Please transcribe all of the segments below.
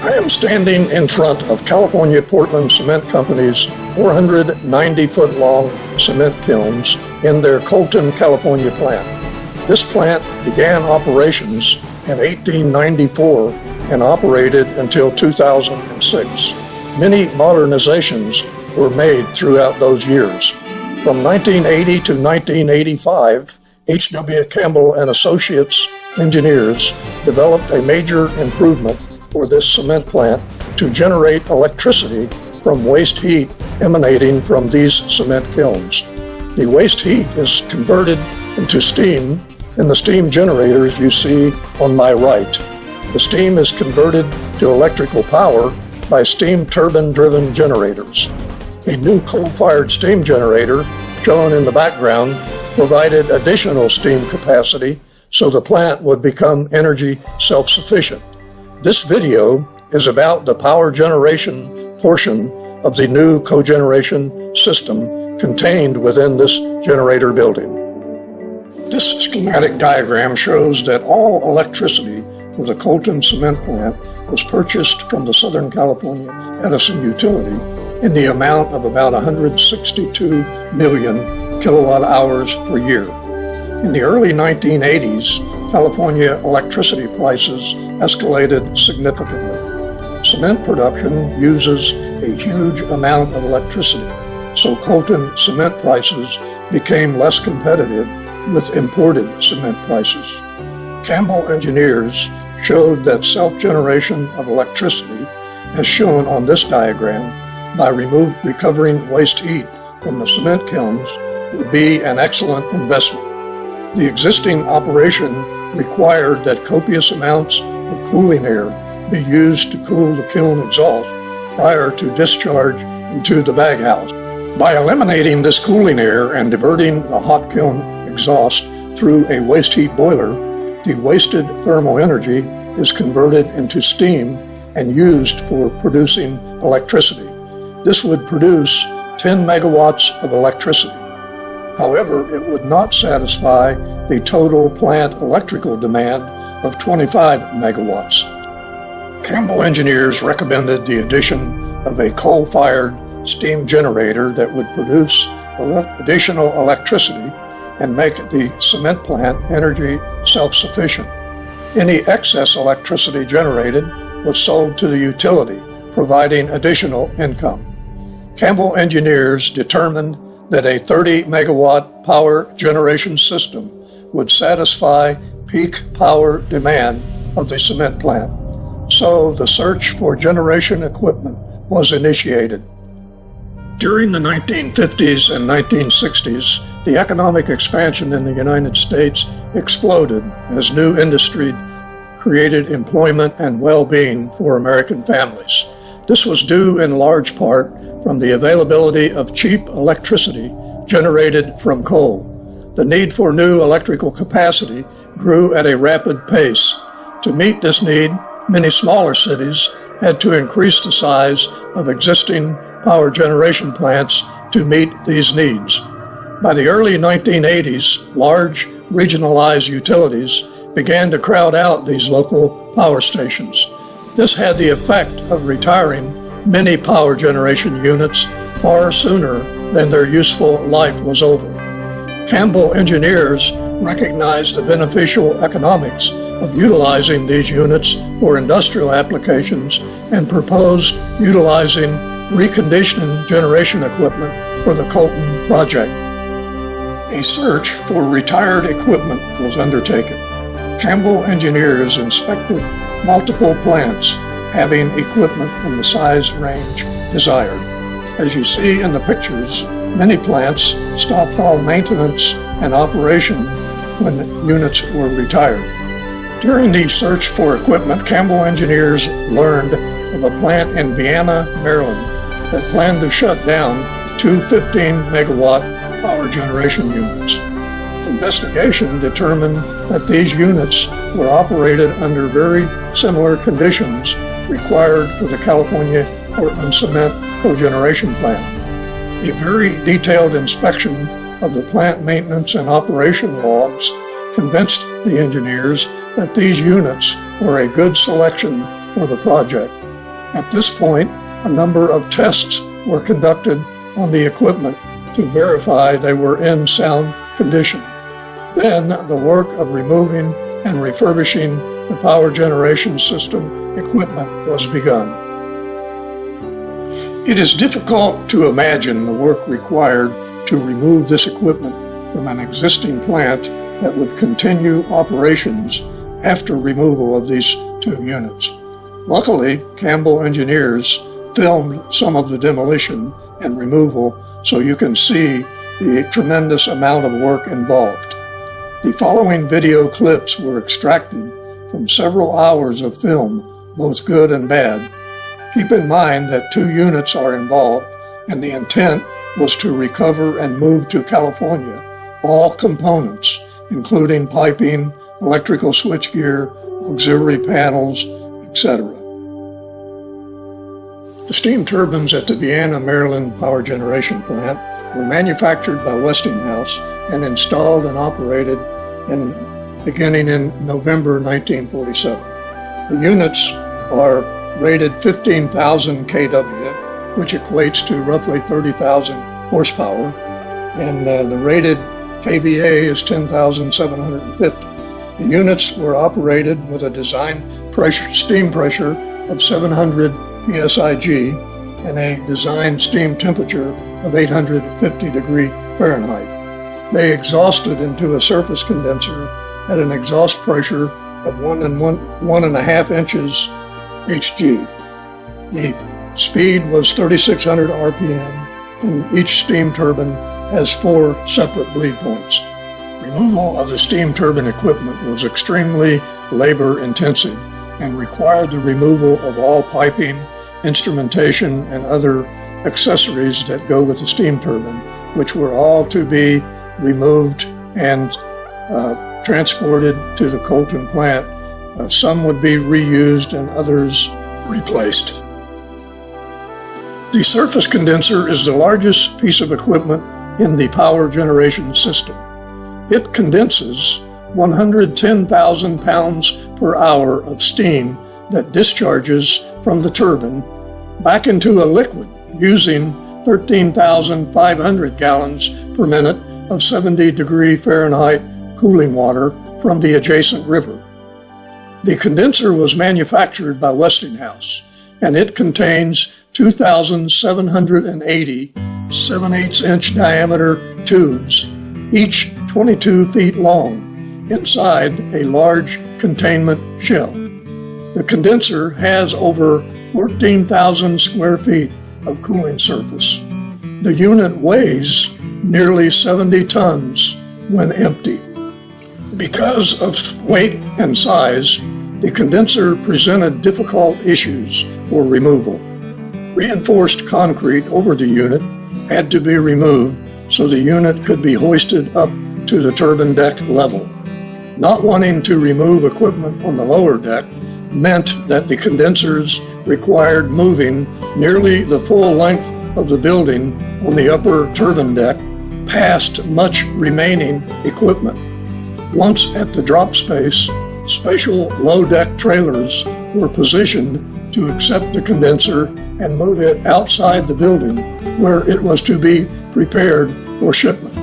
I am standing in front of California Portland Cement Company's 490-foot-long cement kilns in their Colton, California plant. This plant began operations in 1894 and operated until 2006. Many modernizations were made throughout those years. From 1980 to 1985, H.W. Campbell and Associates engineers developed a major improvement for this cement plant to generate electricity from waste heat emanating from these cement kilns. The waste heat is converted into steam in the steam generators you see on my right. The steam is converted to electrical power by steam turbine-driven generators. A new coal-fired steam generator, shown in the background, provided additional steam capacity so the plant would become energy self-sufficient. This video is about the power generation portion of the new cogeneration system contained within this generator building. This schematic diagram shows that all electricity for the Colton cement plant was purchased from the Southern California Edison utility in the amount of about 162 million kilowatt hours per year. In the early 1980s, California electricity prices escalated significantly. Cement production uses a huge amount of electricity, so Colton cement prices became less competitive with imported cement prices. Campbell engineers showed that self-generation of electricity, as shown on this diagram, by recovering waste heat from the cement kilns would be an excellent investment. The existing operation required that copious amounts of cooling air be used to cool the kiln exhaust prior to discharge into the baghouse. By eliminating this cooling air and diverting the hot kiln exhaust through a waste heat boiler, the wasted thermal energy is converted into steam and used for producing electricity. This would produce 10 megawatts of electricity. However, it would not satisfy the total plant electrical demand of 25 megawatts. Campbell engineers recommended the addition of a coal-fired steam generator that would produce additional electricity and make the cement plant energy self-sufficient. Any excess electricity generated was sold to the utility, providing additional income. Campbell engineers determined that a 30 megawatt power generation system would satisfy peak power demand of the cement plant. So the search for generation equipment was initiated. During the 1950s and 1960s, the economic expansion in the United States exploded as new industry created employment and well-being for American families. This was due in large part from the availability of cheap electricity generated from coal. The need for new electrical capacity grew at a rapid pace. To meet this need, many smaller cities had to increase the size of existing power generation plants to meet these needs. By the early 1980s, large regionalized utilities began to crowd out these local power stations. This had the effect of retiring many power generation units far sooner than their useful life was over. Campbell engineers recognized the beneficial economics of utilizing these units for industrial applications and proposed utilizing reconditioning generation equipment for the Colton project. A search for retired equipment was undertaken. Campbell engineers inspected multiple plants having equipment in the size range desired. As you see in the pictures, many plants stopped all maintenance and operation when units were retired. During the search for equipment, Campbell engineers learned of a plant in Vienna, Maryland that planned to shut down two 15-megawatt power generation units. Investigation determined that these units were operated under very similar conditions required for the California Portland Cement cogeneration plant. A very detailed inspection of the plant maintenance and operation logs convinced the engineers that these units were a good selection for the project. At this point, a number of tests were conducted on the equipment to verify they were in sound condition. Then the work of removing and refurbishing the power generation system equipment was begun. It is difficult to imagine the work required to remove this equipment from an existing plant that would continue operations after removal of these two units. Luckily, Campbell engineers filmed some of the demolition and removal so you can see the tremendous amount of work involved. The following video clips were extracted from several hours of film, both good and bad. Keep in mind that 2 units are involved, and the intent was to recover and move to California all components, including piping, electrical switchgear, auxiliary panels, etc. The steam turbines at the Vienna, Maryland power generation plant were manufactured by Westinghouse and installed and operated beginning in November 1947. The units are rated 15,000 kW, which equates to roughly 30,000 horsepower, and the rated kVA is 10,750. The units were operated with a design steam pressure of 700 psig and a design steam temperature of 850 degree Fahrenheit. They exhausted into a surface condenser at an exhaust pressure of 1.5 inches Hg. The speed was 3,600 RPM, and each steam turbine has 4 separate bleed points. Removal of the steam turbine equipment was extremely labor intensive and required the removal of all piping, instrumentation, and other accessories that go with the steam turbine, which were all to be removed and transported to the Colton plant. Some would be reused and others replaced. The surface condenser is the largest piece of equipment in the power generation system. It condenses 110,000 pounds per hour of steam that discharges from the turbine back into a liquid using 13,500 gallons per minute of 70 degree Fahrenheit cooling water from the adjacent river. The condenser was manufactured by Westinghouse, and it contains 2,780 7/8-inch diameter tubes, each 22 feet long, inside a large containment shell. The condenser has over 14,000 square feet of cooling surface. The unit weighs nearly 70 tons when empty. Because of weight and size, the condenser presented difficult issues for removal. Reinforced concrete over the unit had to be removed so the unit could be hoisted up to the turbine deck level. Not wanting to remove equipment on the lower deck meant that the condensers required moving nearly the full length of the building on the upper turbine deck past much remaining equipment. Once at the drop space, special low-deck trailers were positioned to accept the condenser and move it outside the building where it was to be prepared for shipment.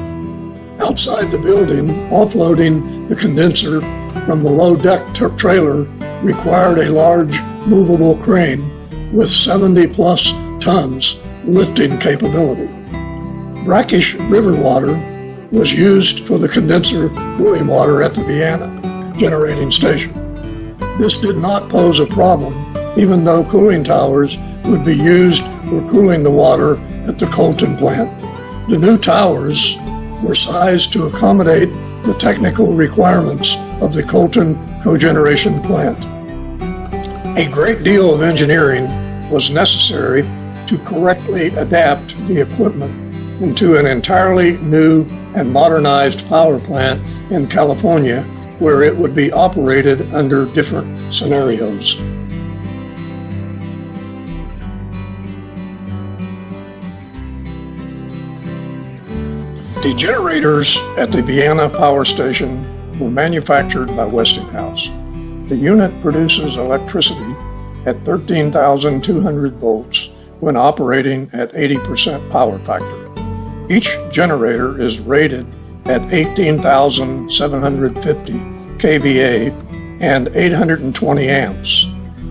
Outside the building, offloading the condenser from the low-deck trailer required a large movable crane with 70-plus tons lifting capability. Brackish river water was used for the condenser cooling water at the Vienna generating station. This did not pose a problem, even though cooling towers would be used for cooling the water at the Colton plant. The new towers were sized to accommodate the technical requirements of the Colton cogeneration plant. A great deal of engineering was necessary to correctly adapt the equipment into an entirely new and modernized power plant in California, where it would be operated under different scenarios. The generators at the Vienna power station were manufactured by Westinghouse. The unit produces electricity at 13,200 volts when operating at 80% power factor. Each generator is rated at 18,750 kVA and 820 amps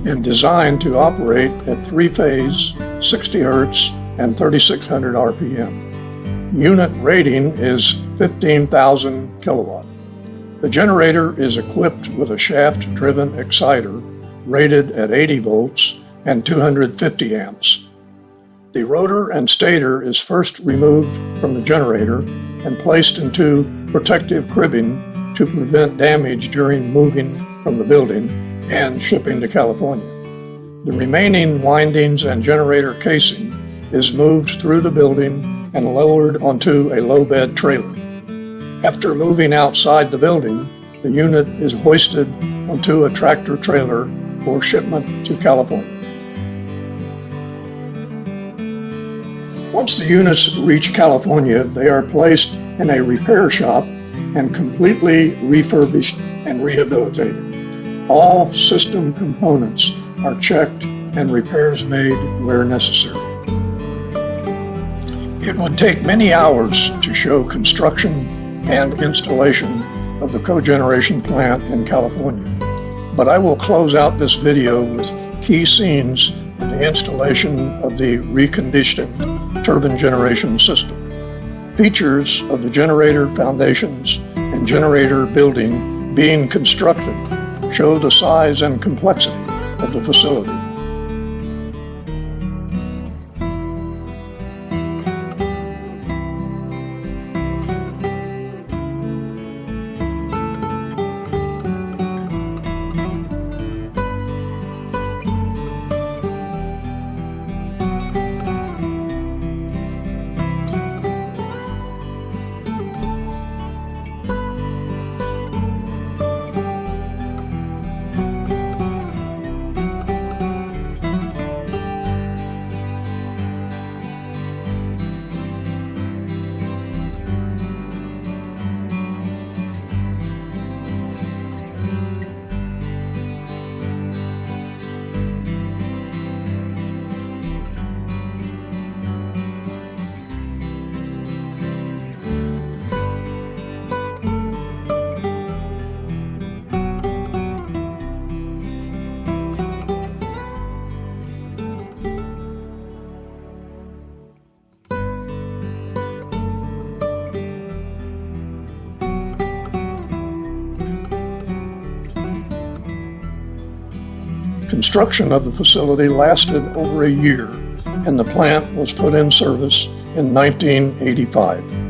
and designed to operate at 3-phase, 60 Hz, and 3,600 RPM. Unit rating is 15,000 kilowatt. The generator is equipped with a shaft-driven exciter rated at 80 volts and 250 amps. The rotor and stator is first removed from the generator and placed into protective cribbing to prevent damage during moving from the building and shipping to California. The remaining windings and generator casing is moved through the building and lowered onto a low-bed trailer. After moving outside the building, the unit is hoisted onto a tractor trailer for shipment to California. Once the units reach California, they are placed in a repair shop and completely refurbished and rehabilitated. All system components are checked and repairs made where necessary. It would take many hours to show construction and installation of the cogeneration plant in California, but I will close out this video with key scenes of the installation of the reconditioned turbine generation system. Features of the generator foundations and generator building being constructed show the size and complexity of the facility. Construction of the facility lasted over a year, and the plant was put in service in 1985.